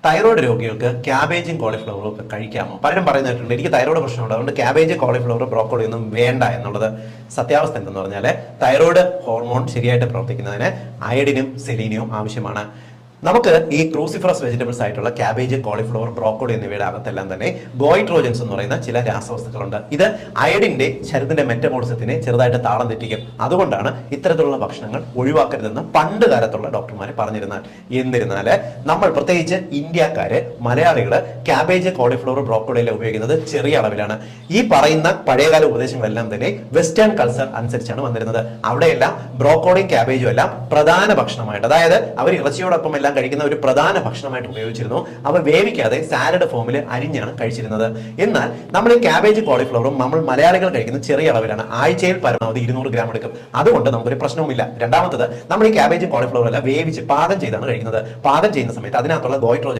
Thyroid രോഗികൾക്ക് ക്യാബേജും കോളിഫ്ലവറും ഒക്കെ കഴിക്കാമോ? പലരും പറയുന്നിട്ടുണ്ട് എനിക്ക് തൈറോയ്ഡ് പ്രശ്നമുണ്ട്, അതുകൊണ്ട് ക്യാബേജ്, കോളിഫ്ലവർ, ബ്രോക്കോളി ഒന്നും വേണ്ട എന്നുള്ളത്. സത്യാവസ്ഥ എന്തെന്ന് പറഞ്ഞാൽ തൈറോയ്ഡ് ഹോർമോൺ ശരിയായിട്ട് പ്രവർത്തിക്കുന്നതിന് അയഡിനും സെലീനിയവും ആവശ്യമാണ്. നമുക്ക് ഈ ക്രൂസിഫറസ് വെജിറ്റബിൾസ് ആയിട്ടുള്ള ക്യാബേജ്, കോളിഫ്ലവർ, ബ്രോക്കോളി എന്നിവയുടെ അകത്തെല്ലാം തന്നെ ഗോയിട്രോജൻസ് എന്ന് പറയുന്ന ചില രാസവസ്തുക്കളുണ്ട്. ഇത് അയഡിന്റെ ശരീരത്തിന്റെ മെറ്റബോളിസത്തിനെ ചെറുതായിട്ട് താളം തെറ്റിക്കും. അതുകൊണ്ടാണ് ഇത്തരത്തിലുള്ള ഭക്ഷണങ്ങൾ ഒഴിവാക്കരുതെന്ന് പണ്ട് കാലത്തുള്ള ഡോക്ടർമാരെ പറഞ്ഞിരുന്നാൽ. എന്നിരുന്നാല് നമ്മൾ പ്രത്യേകിച്ച് ഇന്ത്യക്കാര്, മലയാളികള് ക്യാബേജ്, കോളിഫ്ലവർ, ബ്രോക്കോളി എല്ലാം ഉപയോഗിക്കുന്നത് ചെറിയ അളവിലാണ്. ഈ പറയുന്ന പഴയകാല ഉപദേശങ്ങളെല്ലാം തന്നെ വെസ്റ്റേൺ കൾച്ചർ അനുസരിച്ചാണ് വന്നിരുന്നത്. അവിടെയെല്ലാം ബ്രോക്കോളിയും ക്യാബേജും എല്ലാം പ്രധാന ഭക്ഷണമായിട്ട്, അതായത് അവർ ഇറച്ചിയോടൊപ്പം എല്ലാം കഴിക്കുന്ന ഒരു പ്രധാന ഭക്ഷണമായിട്ട് ഉപയോഗിച്ചിരുന്നു. അവ വേവിക്കാതെ സാലഡ് ഫോമിൽ അരിഞ്ഞാണ് കഴിച്ചിരുന്നത്. എന്നാൽ നമ്മൾ ഈ ക്യാബേജ്, കോളിഫ്ലവറും നമ്മൾ മലയാളികൾ കഴിക്കുന്നത് ചെറിയ അളവിലാണ്. ആഴ്ചയിൽ പരമാവധി 200 ഗ്രാം എടുക്കും. അതുകൊണ്ട് നമുക്കൊരു പ്രശ്നവുമില്ല. രണ്ടാമത്തത്, നമ്മൾ ഈ ക്യാബേജ്, കോളിഫ്ലവർ എല്ലാം വേവിച്ച് പാകം ചെയ്താണ് കഴിക്കുന്നത്. പാകം ചെയ്യുന്ന സമയത്ത് അതിനകത്തുള്ള ഗോയിട്രോജൻ